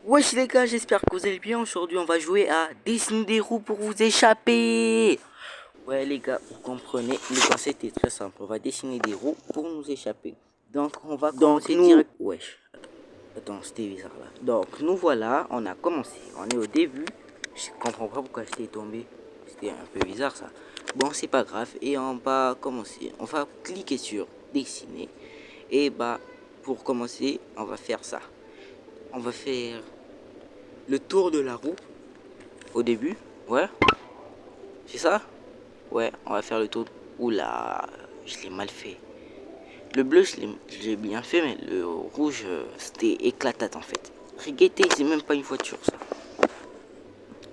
Wesh les gars, j'espère que vous allez bien. Aujourd'hui, on va jouer à dessiner des roues pour vous échapper. Ouais les gars, vous comprenez, le concept est très simple. On va dessiner des roues pour nous échapper. Donc on va commencer direct. Wesh, attends, c'était bizarre là. Donc nous voilà, on a commencé. On est au début. Je comprends pas pourquoi j'étais tombé. C'était un peu bizarre ça. Bon, c'est pas grave. Et on va commencer. On va cliquer sur dessiner. Et bah, pour commencer, on va faire ça. On va faire le tour de la roue au début. Ouais, c'est ça. Ouais, on va faire le tour. Oula, je l'ai mal fait. Le bleu, je l'ai bien fait, mais le rouge, c'était éclatate en fait. Rigetti, c'est même pas une voiture ça.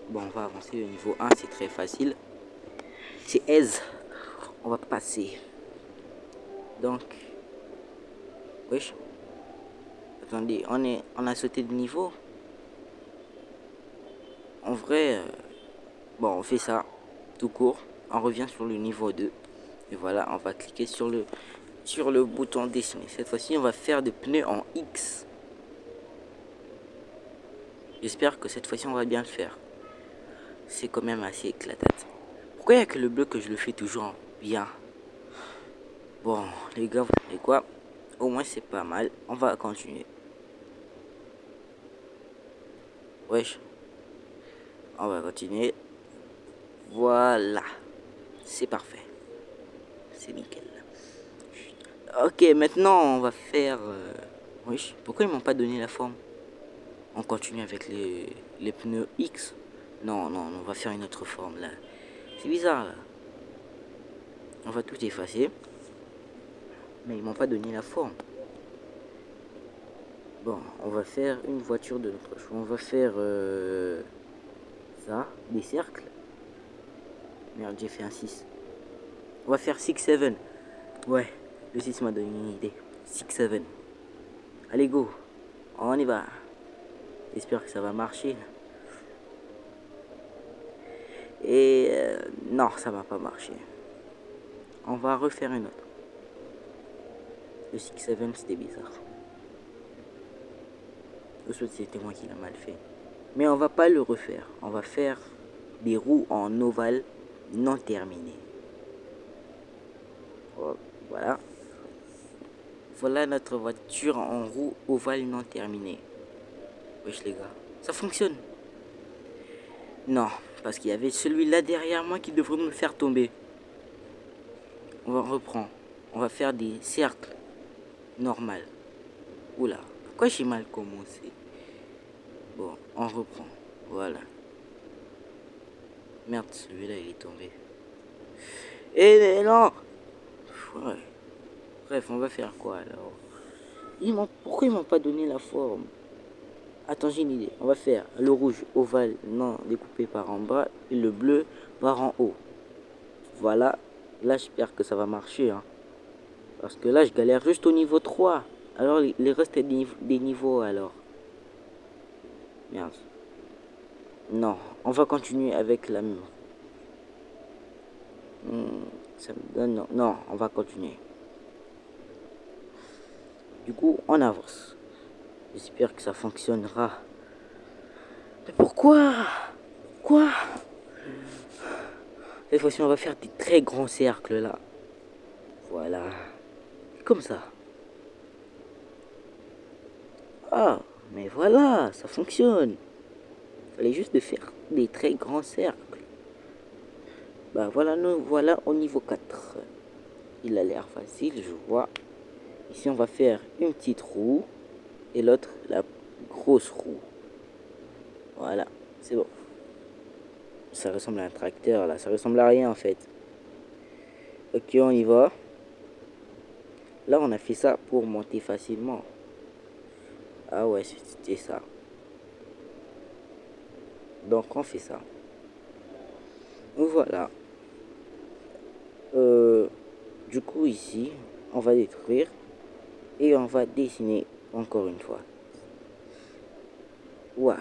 Bon, on va avancer au niveau 1, c'est très facile. C'est aise. On va passer. Donc, wesh. Attendez, on a sauté de niveau. En vrai, bon, on fait ça tout court. On revient sur le niveau 2. Et voilà, on va cliquer sur le bouton dessiner. Cette fois-ci, on va faire des pneus en X. J'espère que cette fois-ci, on va bien le faire. C'est quand même assez éclatante. Pourquoi il n'y a que le bleu que je le fais toujours bien? Bon, les gars, vous savez quoi? Au moins, c'est pas mal. On va continuer. Wesh. On va continuer. Voilà. C'est parfait. C'est nickel. Ok, maintenant, on va faire... Wesh. Pourquoi ils m'ont pas donné la forme? On continue avec les pneus X. Non, non, on va faire une autre forme là. C'est bizarre là. On va tout effacer. Mais ils m'ont pas donné la forme. Bon, on va faire une voiture de notre choix. On va faire ça, des cercles. Merde, j'ai fait un 6. On va faire 6-7. Ouais, le 6 m'a donné une idée. 6-7. Allez, go. On y va. J'espère que ça va marcher. Et non, ça va pas marcher. On va refaire une autre. Le 6-7, c'était bizarre. C'était moi qui l'a mal fait. Mais on va pas le refaire. On va faire des roues en ovale non terminées. Oh, voilà. Voilà notre voiture en roue ovale non terminée. Wesh les gars, ça fonctionne. Non, parce qu'il y avait celui-là derrière moi qui devrait me faire tomber. On va reprendre. On va faire des cercles normal. Oula, pourquoi j'ai mal commencé? Bon, on reprend. Voilà. Merde, celui-là il est tombé. Et non. Ouais. Bref, on va faire quoi alors? Pourquoi ils m'ont pas donné la forme? Attends, j'ai une idée. On va faire le rouge ovale non découpé par en bas et le bleu par en haut. Voilà. Là, j'espère que ça va marcher. Hein. Parce que là, je galère juste au niveau 3. Alors, les restes des niveaux alors. Merde. Non, on va continuer avec la même. Ça me donne... Non, non, on va continuer. Du coup, on avance. J'espère que ça fonctionnera. Mais pourquoi? Quoi? Cette fois-ci, on va faire des très grands cercles là. Voilà. Comme ça. Ah, mais voilà, ça fonctionne. Il fallait juste de faire des très grands cercles. Bah voilà, nous voilà au niveau 4. Il a l'air facile, je vois. Ici, on va faire une petite roue. Et l'autre, la grosse roue. Voilà, c'est bon. Ça ressemble à un tracteur là, ça ressemble à rien en fait. Ok, on y va. Là, on a fait ça pour monter facilement. Ah ouais, c'était ça. Donc, on fait ça. Voilà. Du coup, ici, on va détruire. Et on va dessiner encore une fois. What?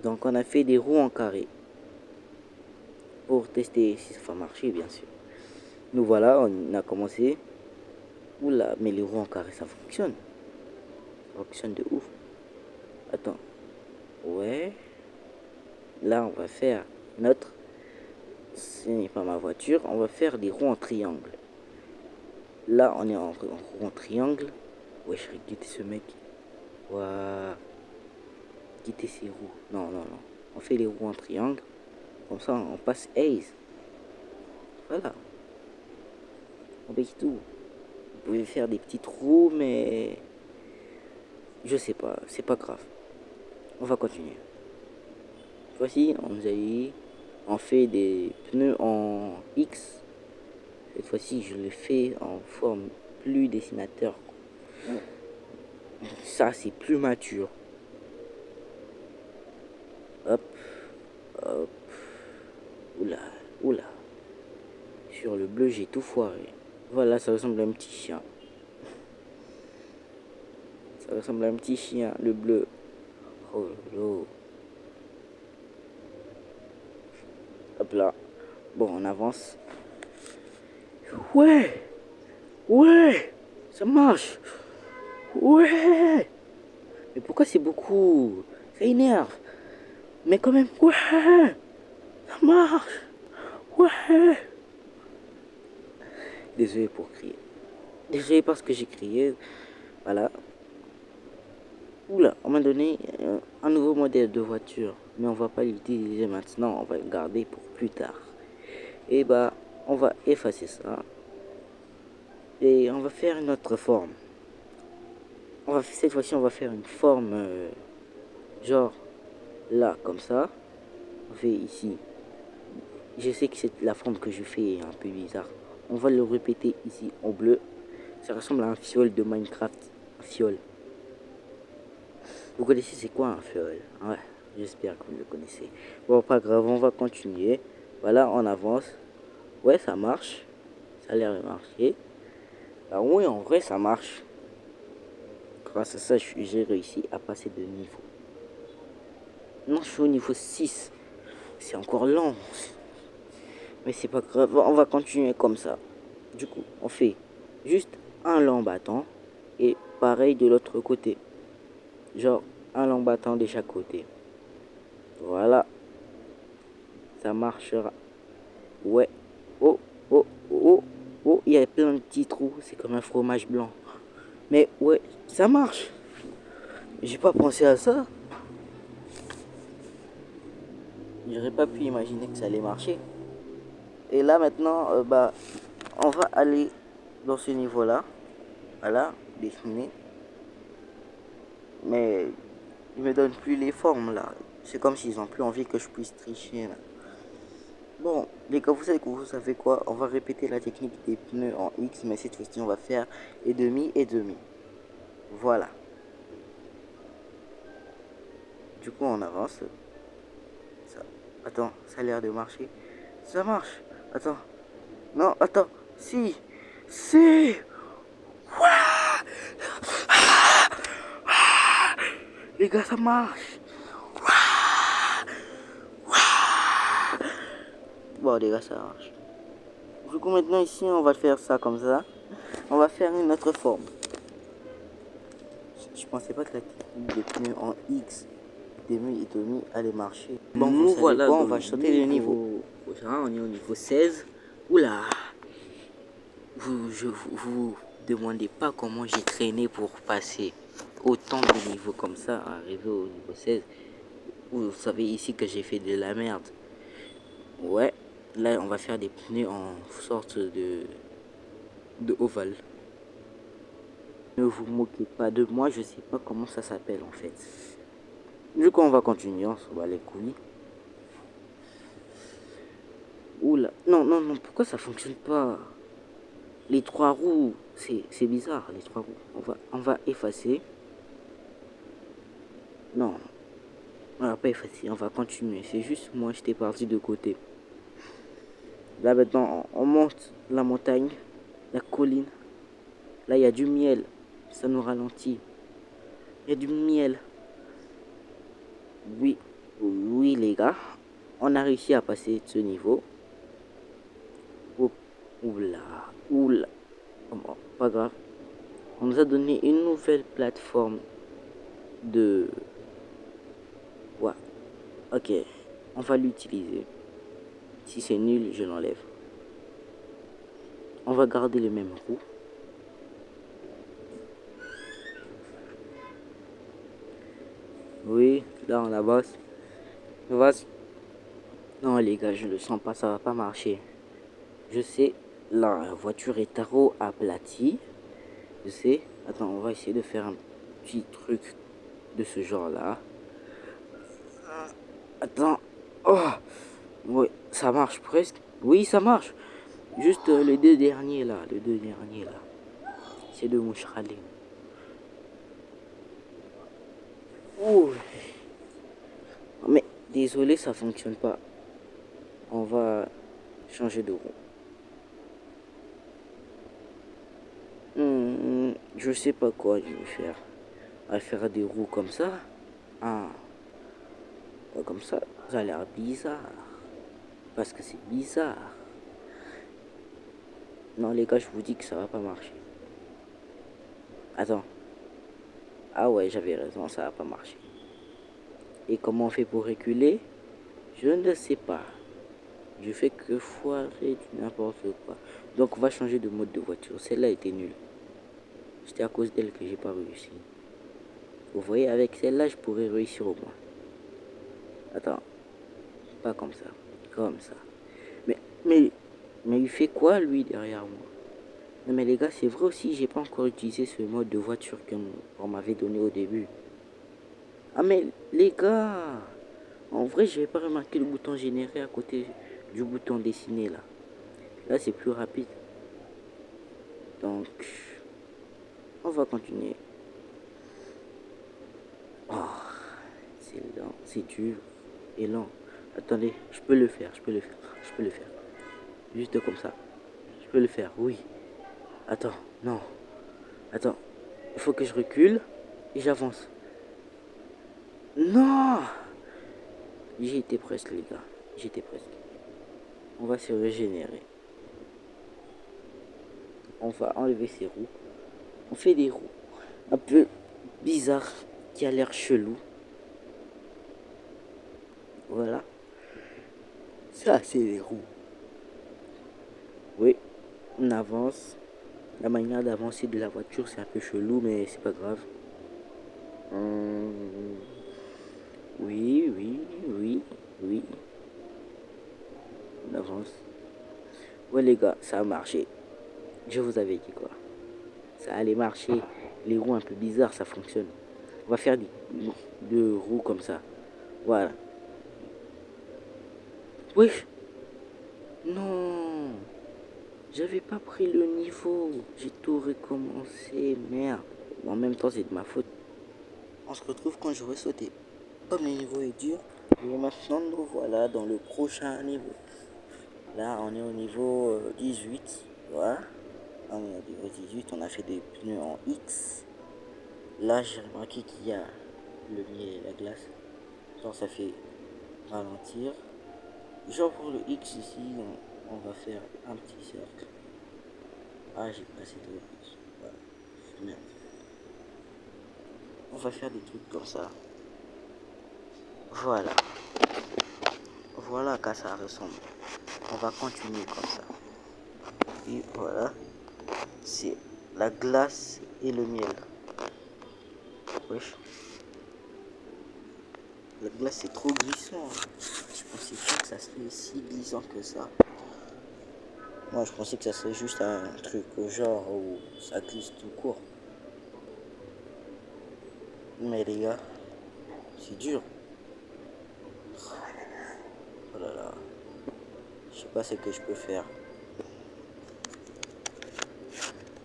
Donc, on a fait des roues en carré. Pour tester si ça va marcher, bien sûr. Nous voilà, on a commencé. Oula, mais les roues en carré, ça fonctionne. Ça fonctionne de ouf. Attends. Ouais. Là, on va faire notre... Ce n'est pas ma voiture. On va faire des roues en triangle. Là, on est en roue en triangle. Ouais, je vais quitter ce mec. Ouah. Quitter ses roues. Non, non, non. On fait les roues en triangle. Comme ça, on passe ace. Voilà. On paye tout. Vous pouvez faire des petits trous, mais... Je sais pas. C'est pas grave. On va continuer. Voici, on nous a dit... On fait des pneus en X. Cette fois-ci, je le fais en forme plus dessinateur. Ça, c'est plus mature. Hop, hop. Oula, oula. Sur le bleu, j'ai tout foiré. Voilà, ça ressemble à un petit chien. Ça ressemble à un petit chien, le bleu. Oh là. Hop là. Bon, on avance. Ouais, ouais, ça marche. Ouais. Mais pourquoi c'est beaucoup? Ça énerve. Mais quand même, ouais, ça marche. Ouais. Désolé pour crier. Désolé parce que j'ai crié. Voilà. Oula, on m'a donné un nouveau modèle de voiture. Mais on va pas l'utiliser maintenant. On va le garder pour plus tard. Et bah, on va effacer ça. Et on va faire une autre forme. Cette fois-ci, on va faire une forme genre là, comme ça. On fait ici. Je sais que c'est la forme que je fais est un peu bizarre. On va le répéter ici en bleu. Ça ressemble à un fiole de Minecraft. Un fiole. Vous connaissez c'est quoi un fiole? Ouais, j'espère que vous le connaissez. Bon, pas grave, on va continuer. Voilà, on avance. Ouais, ça marche. Ça a l'air de marcher. Bah oui, en vrai, ça marche. Grâce à ça, j'ai réussi à passer de niveau. Non, je suis au niveau 6. C'est encore lent. Mais c'est pas grave, on va continuer comme ça. Du coup, on fait juste un long battant. Et pareil de l'autre côté. Genre, un long battant de chaque côté. Voilà. Ça marchera. Ouais. Oh, oh, oh, oh. Il y a plein de petits trous. C'est comme un fromage blanc. Mais ouais, ça marche. J'ai pas pensé à ça. J'aurais pas pu imaginer que ça allait marcher. Et là maintenant, bah, on va aller dans ce niveau-là. Voilà, dessiner. Mais ils me donnent plus les formes là. C'est comme s'ils ont plus envie que je puisse tricher là. Bon, les gars, vous savez quoi? On va répéter la technique des pneus en X, mais cette fois-ci, on va faire et demi et demi. Voilà. Du coup, on avance. Ça. Attends, ça a l'air de marcher. Ça marche. Attends. Non, attends. Si. Si. Les gars, ça marche. Bon, les gars, ça marche. Du coup, maintenant, ici, on va faire ça comme ça. On va faire une autre forme. Je pensais pas que la technique des pneus en X, demi et demi allait marcher. Bon, nous voilà, quoi, on va sauter le niveau. On est au niveau 16. Oula. Vous demandez pas comment j'ai traîné pour passer autant de niveaux comme ça, arriver au niveau 16. Vous savez ici que j'ai fait de la merde. Ouais, là on va faire des pneus en sorte de ovale. Ne vous moquez pas de moi, je sais pas comment ça s'appelle en fait. Du coup on va continuer, on se bat les couilles. Oula, non, non, non, pourquoi ça fonctionne pas? Les trois roues, c'est bizarre, les trois roues. On va effacer. Non, on va pas effacer, on va continuer. C'est juste moi, j'étais parti de côté. Là maintenant, on monte la montagne, la colline. Là, il y a du miel. Ça nous ralentit. Il y a du miel. Oui, oui les gars. On a réussi à passer ce niveau. Oula, oula. Bon, pas grave. On nous a donné une nouvelle plateforme de Ok, on va l'utiliser. Si c'est nul, je l'enlève. On va garder les mêmes roues. Oui, là on avance. Avance. Non les gars, je le sens pas, ça va pas marcher. Je sais, la voiture est trop aplatie. Je sais. Attends, on va essayer de faire un petit truc de ce genre-là. Attends. Oh, oui, ça marche presque. Oui, ça marche. Juste les deux derniers là, les deux derniers là. C'est de mouchralé. Oh, mais désolé, ça fonctionne pas. On va changer de roue. Je sais pas quoi je vais faire. On va faire des roues comme ça. Ah, ouais, comme ça a l'air bizarre. Parce que c'est bizarre. Non les gars, je vous dis que ça va pas marcher. Attends. Ah ouais, j'avais raison, ça va pas marcher. Et comment on fait pour reculer? Je ne sais pas. Je fais que foirer du n'importe quoi. Donc on va changer de mode de voiture. Celle-là était nulle. C'était à cause d'elle que j'ai pas réussi. Vous voyez, avec celle-là, je pourrais réussir au moins. Attends. Pas comme ça. Comme ça. Mais, mais, mais il fait quoi lui derrière moi? Non mais les gars, c'est vrai aussi, j'ai pas encore utilisé ce mode de voiture qu'on m'avait donné au début. Ah mais les gars, en vrai, j'avais pas remarqué le bouton générer à côté du bouton dessiner là. Là, c'est plus rapide. Donc, on va continuer. Oh, c'est lent, c'est dur et lent. Attendez, je peux le faire, je peux le faire, je peux le faire. Juste comme ça. Je peux le faire, oui. Attends, non. Attends, il faut que je recule et j'avance. Non! J'y étais presque, les gars. J'étais presque. On va se régénérer. On va enlever ces roues. On fait des roues un peu bizarres qui a l'air chelou. Voilà. Ça, c'est les roues. Oui, on avance. La manière d'avancer de la voiture, c'est un peu chelou, mais c'est pas grave. Oui, oui, oui, oui. On avance. Ouais, les gars, ça a marché. Je vous avais dit quoi. Ça allait marcher. Les roues un peu bizarres, ça fonctionne. On va faire deux roues comme ça. Voilà. Wesh. Non. J'avais pas pris le niveau. J'ai tout recommencé. Merde. En même temps, c'est de ma faute. On se retrouve quand j'aurai sauté. Comme le niveau est dur, et maintenant nous voilà dans le prochain niveau. Là, on est au niveau 18. Voilà. On est au niveau 18. On a fait des pneus en X. Là, j'ai remarqué qu'il y a le miel et la glace. Genre, ça fait ralentir. Genre, pour le X ici, on va faire un petit cercle. Ah, j'ai passé de X. Voilà. Merde. On va faire des trucs comme ça. Voilà. Voilà à quoi ça ressemble. On va continuer comme ça. Et voilà. C'est la glace et le miel. Wesh. La glace c'est trop glissant. Je pensais pas que ça serait si glissant que ça. Moi je pensais que ça serait juste un truc au genre où ça glisse tout court. Mais les gars, c'est dur. Oh là là. Je sais pas ce que je peux faire.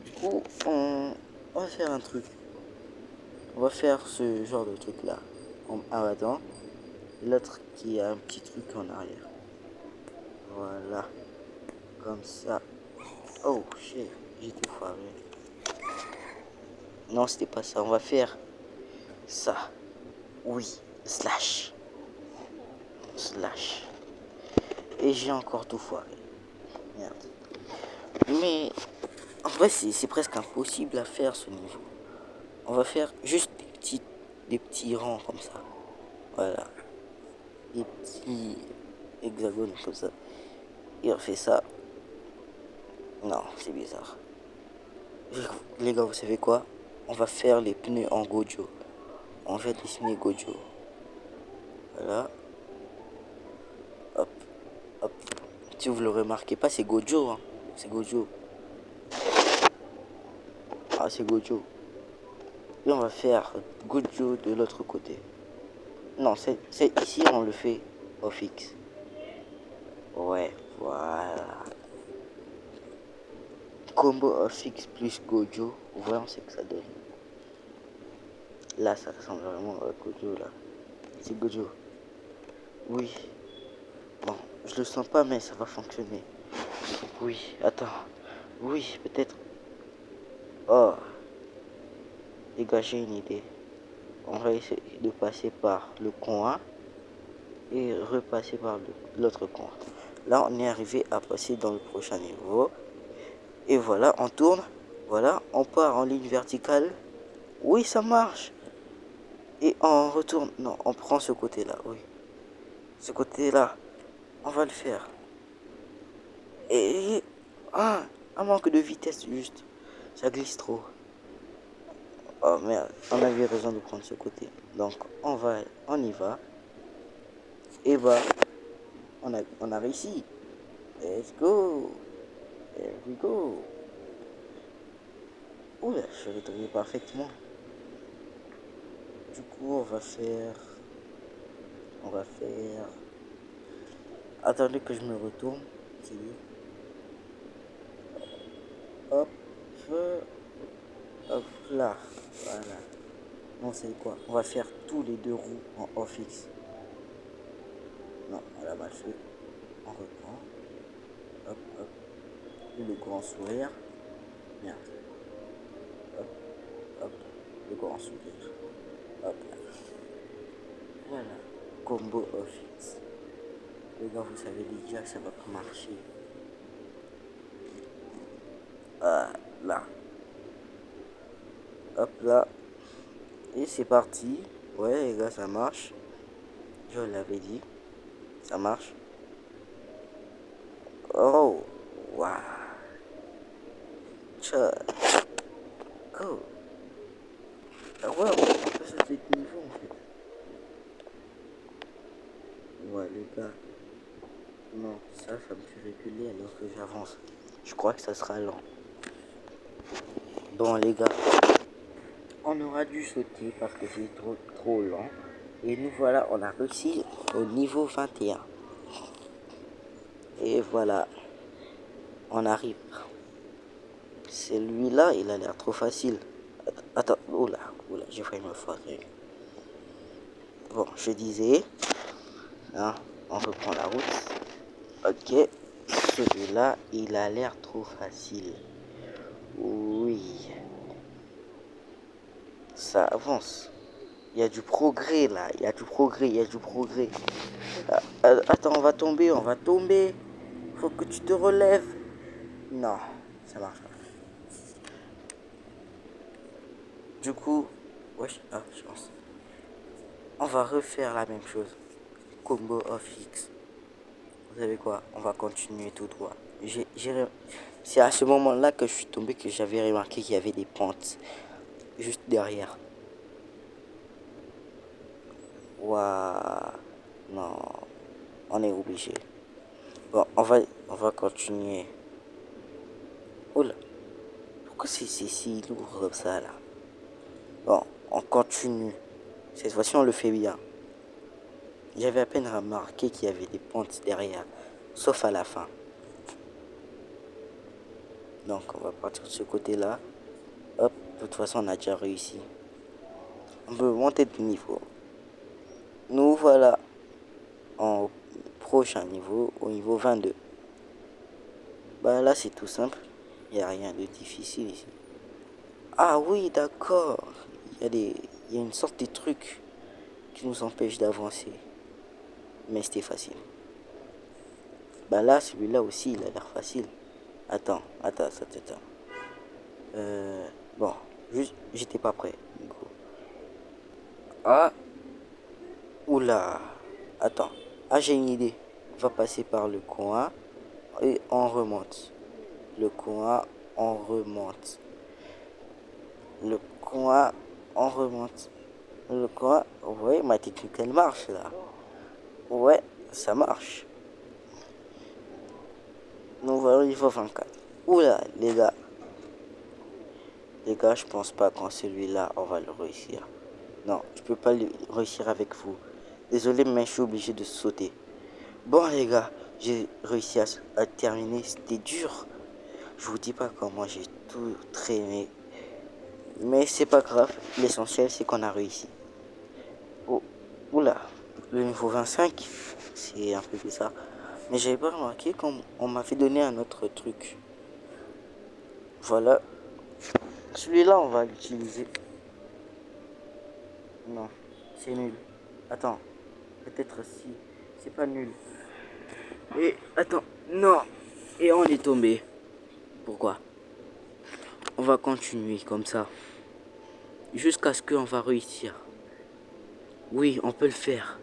Du coup, on va faire un truc. On va faire ce genre de truc là. En avant. L'autre qui a un petit truc en arrière. Voilà. Comme ça. Oh shit. J'ai tout foiré. Non, c'était pas ça. On va faire ça. Oui. Slash. Slash. Et j'ai encore tout foiré. Merde. Mais en vrai, c'est presque impossible à faire ce niveau. On va faire juste des petits rangs comme ça. Voilà. des petits hexagones comme ça. Et on fait ça. Non, c'est bizarre. Les gars, vous savez quoi? On va faire les pneus en Gojo. On va dessiner Gojo. Voilà. Hop, hop. Si vous le remarquez pas, c'est Gojo. Hein. C'est Gojo. Ah, c'est Gojo. Et on va faire Gojo de l'autre côté. Non, c'est ici, on le fait au fixe. Ouais, voilà. Combo of fixe plus Gojo. Voyons ce que ça donne. Là, ça ressemble vraiment à Gojo, là. C'est Gojo. Oui. Bon, je le sens pas, mais ça va fonctionner. Oui, attends. Oui, peut-être. Oh, les gars, j'ai une idée. On va essayer de passer par le coin et repasser par l'autre coin. Là, on est arrivé à passer dans le prochain niveau. Et voilà, on tourne. Voilà, on part en ligne verticale. Oui, ça marche. Et on retourne. Non, on prend ce côté-là, oui. Ce côté-là, on va le faire. Et un manque de vitesse juste. Ça glisse trop. Oh merde, on avait raison de prendre ce côté. Donc on y va. Et bah, on a réussi. Let's go. There we go. Oula, je vais tourner parfaitement. Du coup, on va faire. Attendez que je me retourne. Hop, hop là. Voilà. Non, c'est quoi? On va faire tous les deux roues en off fixe. Non, on a mal fait. On reprend. Hop, hop. Et le grand sourire. Merde. Hop, hop. Le grand sourire. Hop là. Voilà. Combo off fixe. Les gars, vous savez déjà que ça va pas marcher. Ah, là. Hop là. Et c'est parti. Ouais, les gars, ça marche. Je l'avais dit. Ça marche. Oh, waouh. Tcha. Go. Ah ouais, on peut sauter de niveau en fait. Ouais, les gars. Non, ça me fait reculer alors que j'avance. Je crois que ça sera lent. Bon, les gars. On aura dû sauter parce que c'est trop lent. Et nous voilà, on a réussi au niveau 21. Et voilà, on arrive. Celui-là, il a l'air trop facile. Attends, oula, j'ai failli me foirer. Bon, je disais, hein, on reprend la route. Ok, celui-là, il a l'air trop facile. Oui, ça avance. Il y a du progrès là, il y a du progrès. Attends, on va tomber. Faut que tu te relèves. Non, ça marche pas. Du coup, wesh, chance. On va refaire la même chose. Combo of X. Vous savez quoi? On va continuer tout droit. C'est à ce moment-là que je suis tombé que j'avais remarqué qu'il y avait des pentes juste derrière. Waouh. Non, on est obligé. Bon, on va continuer. Oh là, pourquoi c'est si lourd comme ça là? Bon, on continue. Cette fois-ci, on le fait bien. J'avais à peine remarqué qu'il y avait des pentes derrière, sauf à la fin. Donc, on va partir de ce côté-là. Hop, de toute façon, on a déjà réussi. On peut monter de niveau. Nous voilà en prochain niveau, au niveau 22. Bah là, c'est tout simple. Il n'y a rien de difficile ici. Ah oui, d'accord. Il y a une sorte de truc qui nous empêche d'avancer. Mais c'était facile. Bah là, celui-là aussi, il a l'air facile. Attends. Bon, juste, j'étais pas prêt. Ah, oula. Attends, Ah, j'ai une idée. On va passer par le coin et on remonte. Le coin, on remonte. Le coin, on remonte. Le coin, ouais, ma technique, elle marche là. Ouais, ça marche. Nous voilà au niveau 24. Oula, les gars. Les gars, je pense pas qu'en celui-là, on va le réussir. Non, je peux pas le réussir avec vous. Désolé, mais je suis obligé de sauter. Bon, les gars, j'ai réussi à terminer. C'était dur. Je vous dis pas comment j'ai tout traîné. Mais c'est pas grave. L'essentiel, c'est qu'on a réussi. Oh, oula, le niveau 25, c'est un peu bizarre. Mais j'avais pas remarqué qu'on m'avait donné un autre truc. Voilà. Celui-là, on va l'utiliser. Non, c'est nul. Attends, peut-être si. C'est pas nul. Et attends, non. Et on est tombé. Pourquoi? On va continuer comme ça. Jusqu'à ce qu'on va réussir. Oui, on peut le faire.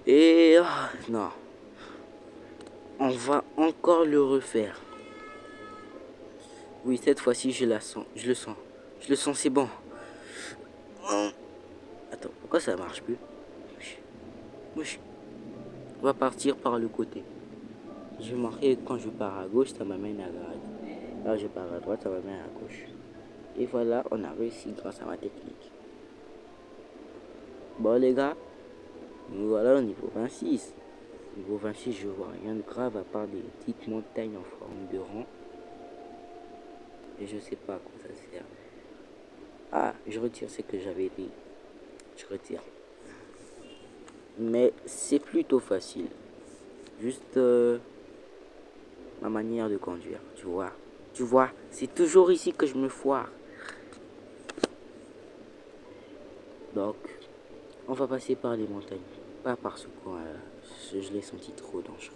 Et non. On va encore le refaire. Oui, cette fois-ci, je la sens. Je le sens. Je le sens, c'est bon. Attends, pourquoi ça marche plus? Wesh. On va partir par le côté. J'ai marqué quand je pars à gauche, ça m'amène à droite. Là, je pars à droite, ça m'amène à gauche. Et voilà, on a réussi grâce à ma technique. Bon, les gars, nous voilà au niveau 26. Niveau 26, je vois rien de grave à part des petites montagnes en forme de rang. Et je sais pas à quoi ça sert. Ah, je retire ce que j'avais dit. Je retire. Mais c'est plutôt facile. Juste ma manière de conduire, tu vois. Tu vois, c'est toujours ici que je me foire. Donc, on va passer par les montagnes. Pas par ce coin-là. Je l'ai senti trop dangereux.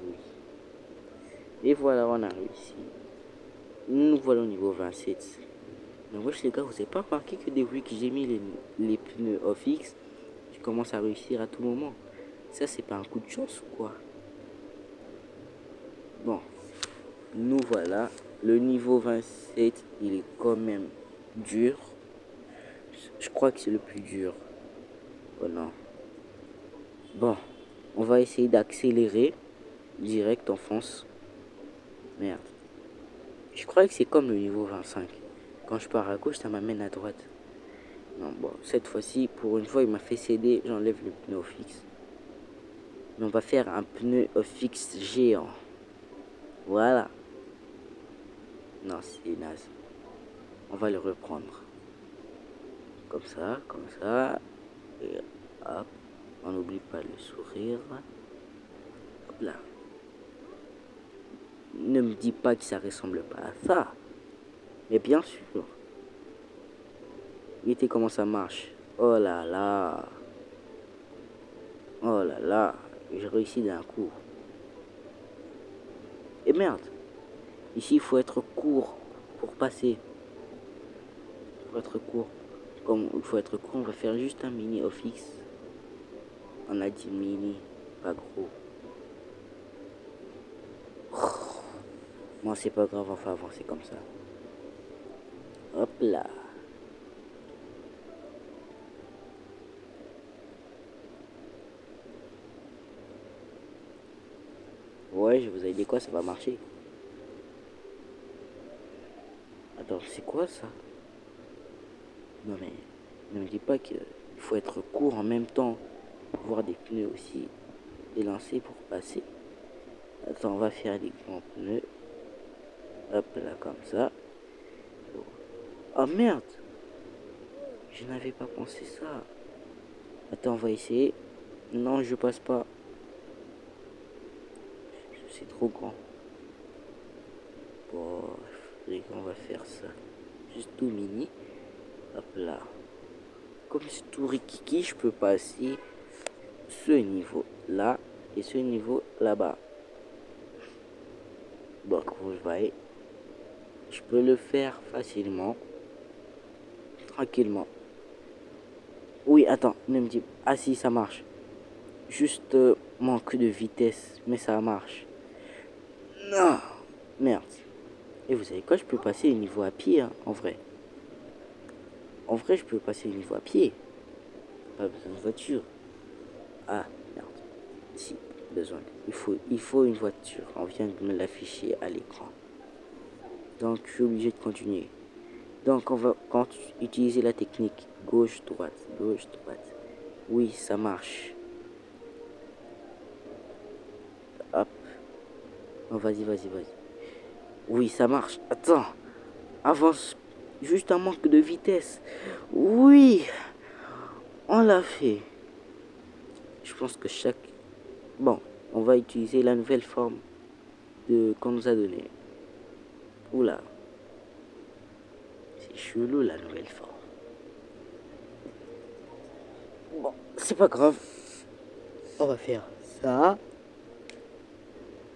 Oui. Et voilà, on a réussi. Nous voilà au niveau 27. Mais wesh les gars, vous avez pas remarqué que depuis que j'ai mis les pneus off-X, je commence à réussir à tout moment. Ça, c'est pas un coup de chance ou quoi? Bon, nous voilà. Le niveau 27, il est quand même dur. Je crois que c'est le plus dur. Oh non. Bon, on va essayer d'accélérer direct en France. Merde. Je crois que c'est comme le niveau 25. Quand je pars à gauche, ça m'amène à droite. Non, bon, cette fois-ci, pour une fois, il m'a fait céder. J'enlève le pneu fixe. Mais on va faire un pneu fixe géant. Voilà. Non, c'est naze. On va le reprendre. Comme ça, comme ça. Et hop. On n'oublie pas le sourire. Hop là. Ne me dis pas que ça ressemble pas à ça. Mais bien sûr. Regardez comment ça marche. Oh là là. Oh là là. J'ai réussi d'un coup. Et merde. Ici, il faut être court pour passer. Il faut être court. Comme il faut être court, on va faire juste un mini office. On a dit mini, pas gros. Moi, c'est pas grave, on va avancer comme ça. Hop là. Ouais, je vous ai dit quoi, ça va marcher. Attends, c'est quoi ça? Non mais, ne me dis pas qu'il faut être court en même temps. Voir des pneus aussi élancés pour passer. Attends, on va faire des grands pneus. Hop là, comme ça. Oh merde! Je n'avais pas pensé ça. Attends, on va essayer. Non, je passe pas. C'est trop grand. Bon, on va faire ça. Juste tout mini. Hop là. Comme c'est tout rikiki, je peux passer ce niveau là et ce niveau là-bas. Donc, vous voyez, je peux le faire facilement, tranquillement. Oui, attends, ne me dis pas. Ah si, ça marche. juste manque de vitesse, mais ça marche. Non, merde. Et vous savez quoi, je peux passer le niveau à pied, hein, en vrai. En vrai, je peux passer le niveau à pied. Pas besoin de voiture. Ah, merde. Si, besoin. Il faut une voiture. On vient de me l'afficher à l'écran. Donc, je suis obligé de continuer. Donc, on va utiliser la technique gauche-droite, gauche-droite. Oui, ça marche. Hop. Oh, vas-y, vas-y, vas-y. Oui, ça marche. Attends. Avance. Juste un manque de vitesse. Oui, on l'a fait. Je pense que chaque... Bon, on va utiliser la nouvelle forme qu'on nous a donnée. Oula. C'est chelou la nouvelle forme. Bon, c'est pas grave. On va faire ça.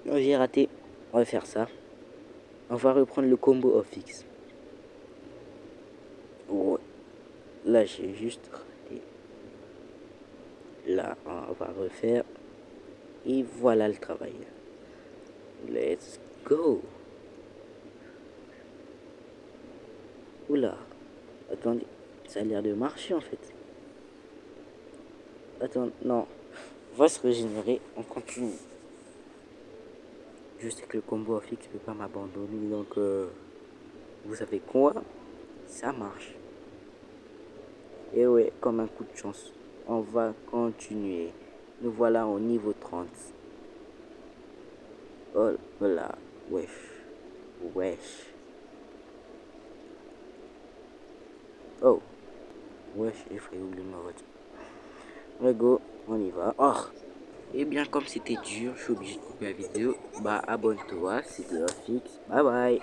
Oh, j'ai raté. On va faire ça. On va reprendre le combo off X. Ouais. Là, j'ai juste raté. Là, on va refaire. Et voilà le travail. Let's go. Oula. Attendez. Ça a l'air de marcher en fait. Attends, non. On va se régénérer. On continue. Je sais que le combo off X ne peut pas m'abandonner. Donc, vous savez quoi? Ça marche. Et ouais, comme un coup de chance. On va continuer. Nous voilà au niveau 30. Oh là, wesh. Wesh. Oh, wesh, j'ai failli oublier ma voiture. Let's go, on y va. Oh. Et bien, comme c'était dur, je suis obligé de couper la vidéo. Bah, abonne-toi, c'était Ofix. Bye bye.